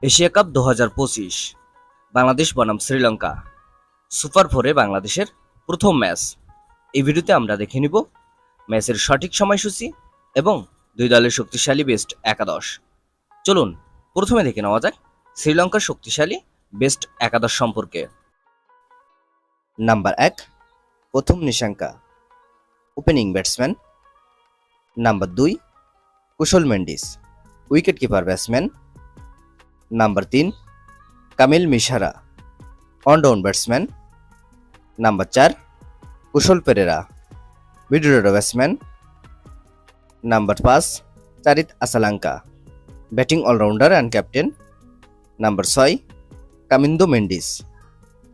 Asia cup ২০২৫ Bangladesh বনাম Sri Lanka super ফোরে বাংলাদেশের প্রথম ম্যাচ। এই ভিডিওতে আমরা দেখে নিব ম্যাচের সঠিক সময়সূচি এবং দুই দলের শক্তিশালী বেস্ট একাদশ। চলুন প্রথমে দেখে নেওয়া যাক শ্রীলঙ্কার শক্তিশালী বেস্ট একাদশ সম্পর্কে। নাম্বার ১, প্রথম Nissanka, opening batsman. Number ২, Kusal Mendis, wicket keeper batsman. Number ৩, Kamil Mishara, on down batsman. Number ৪, Kusal Perera, middle order batsman. Number ৫, Charith Asalanka, batting allrounder and captain. Number ৬, Kamindu Mendis,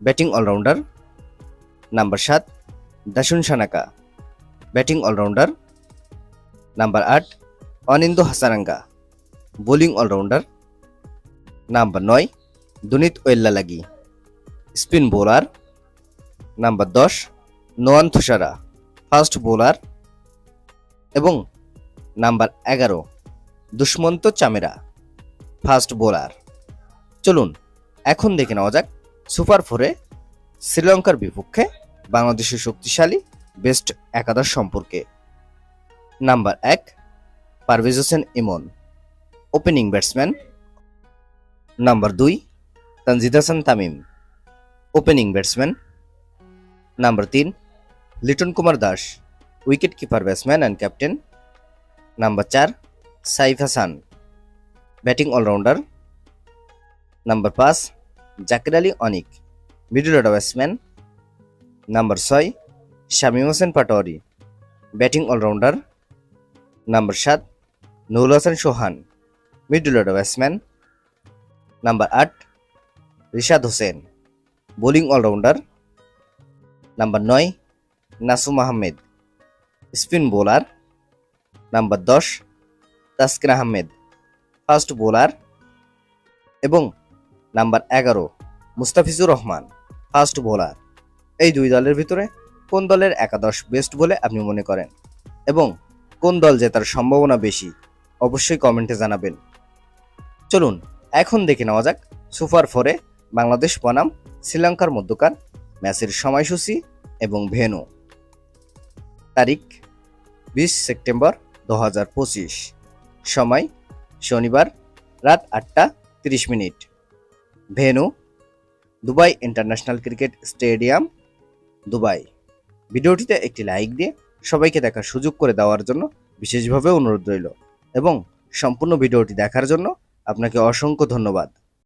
batting allrounder. Number ৭, Dasun Shanaka, batting allrounder. Number ৮, Wanindu Hasaranga, bowling allrounder. Number ৯, Dunith Wellalage, spin bowler. Number ১০, Nuwan Thushara, fast bowler. এবং number ১১, Dushmantha Chameera, fast bowler. চলুন এখন দেখে নেওয়া যাক super ফোরে শ্রীলঙ্কার বিপক্ষে বাংলাদেশের শক্তিশালী বেস্ট একাদশ সম্পর্কে। Number ১, Parvez Hossain Emon, opening batsman. Number ২, Tanzid Hasan Tamim, opening batsman. Number ৩, Liton Kumar Das, wicket keeper batsman and captain. Number ৪, Saif Hasan, batting allrounder. Number ৫, Zakir Ali Anik, middle order batsman. Number ৬, Shamim Hossain Patwari, batting allrounder. Number ৭, Nurul Hasan Sohan, middle order batsman. Number ৮, Rishad Hossain, bowling allrounder. Number ৯, Nasum Ahmed, spin bowler. Number ১০, Taskin Ahmed, fast bowler. এবং number ১১, Mustafizur Rahman, fast bowler. এই দুই দলের ভিতরে কোন দলের একাদশ best বলে আপনি মনে করেন এবং কোন দল জেতার সম্ভাবনা বেশি অবশ্যই কমেন্টে জানাবেন। চলুন এখন দেখে নেওয়া যাক সুপার ফোরে বাংলাদেশ বনাম শ্রীলঙ্কার মধ্যকার ম্যাচের সময়সূচি এবং ভেন্যু। তারিখ ২০ সেপ্টেম্বর ২০২৫, সময় শনিবার রাত ৮টা ৩০ minute. Venue Dubai international cricket stadium, Dubai. ভিডিওটিতে একটি লাইক দিয়ে সবাইকে দেখার সুযোগ করে দেওয়ার জন্য বিশেষভাবে অনুরোধ রইল এবং সম্পূর্ণ ভিডিওটি দেখার জন্য আপনাকে অসংখ্য ধন্যবাদ।